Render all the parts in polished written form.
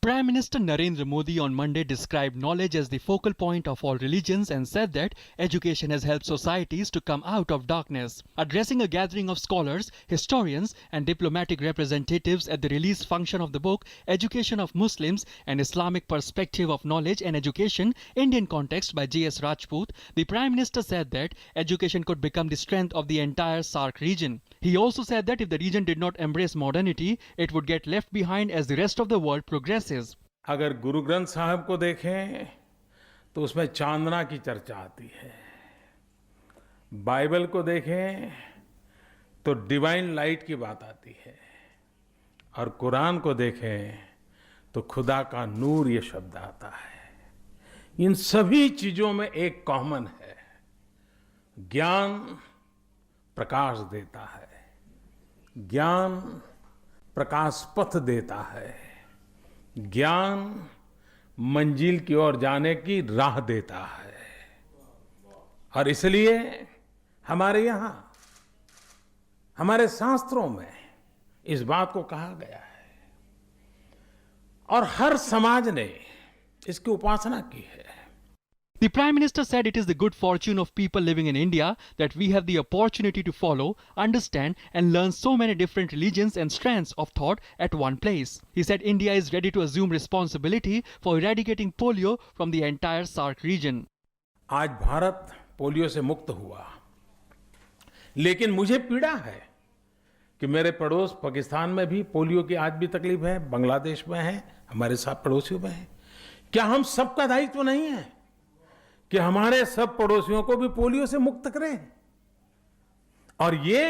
Prime Minister Narendra Modi on Monday described knowledge as the focal point of all religions and said that education has helped societies to come out of darkness. Addressing a gathering of scholars, historians and diplomatic representatives at the release function of the book Education of Muslims, an Islamic Perspective of Knowledge and Education, Indian Context by J.S. Rajput, the Prime Minister said that education could become the strength of the entire SAARC region. He also said that if the region did not embrace modernity, it would get left behind as the rest of the world progresses. अगर गुरु ग्रंथ साहब को देखें तो उसमें चांदना की चर्चा आती है, बाइबल को देखें तो डिवाइन लाइट की बात आती है और कुरान को देखें तो खुदा का नूर ये शब्द आता है। इन सभी चीजों में एक कॉमन है, ज्ञान प्रकाश देता है, ज्ञान प्रकाश पथ देता है, ज्ञान मंजिल की ओर जाने की राह देता है। और इसलिए हमारे यहाँ हमारे शास्त्रों में इस बात को कहा गया है और हर समाज ने इसकी उपासना की है। The Prime Minister said it is the good fortune of people living in India that we have the opportunity to follow, understand and learn so many different religions and strands of thought at one place. He said India is ready to assume responsibility for eradicating polio from the entire SAARC region. आज Bharat polio से मुक्त हुआ, लेकिन मुझे पीड़ा है कि मेरे पड़ोस पाकिस्तान में भी पोलियो की आज भी तकलीफ है, बांग्लादेश में है, हमारे साथ पड़ोसियों में है। क्या हम सबका दायित्व नहीं है कि हमारे सब पड़ोसियों को भी पोलियो से मुक्त करें? और ये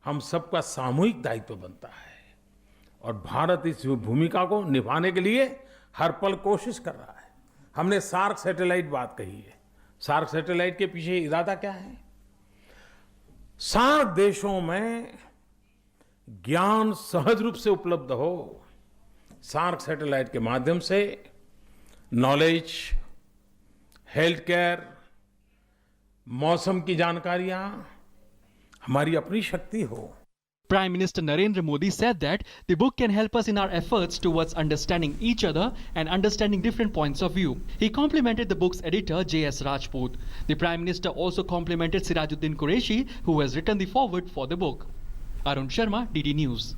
हम सबका सामूहिक दायित्व बनता है और भारत इस भूमिका को निभाने के लिए हर पल कोशिश कर रहा है। हमने सार्क सैटेलाइट बात कही है। सार्क सैटेलाइट के पीछे इरादा क्या है? सार्क देशों में ज्ञान सहज रूप से उपलब्ध हो, सार्क सैटेलाइट के माध्यम से नॉलेज, हेल्थ केयर, मौसम की जानकारियां हमारी अपनी शक्ति हो। Prime Minister Narendra Modi said that the book can help us in our efforts towards understanding each other and understanding different points of view. He complimented the book's editor J.S. Rajput. The Prime Minister also complimented Sirajuddin Qureshi, who has written the foreword for the book. Arun Sharma, DD News.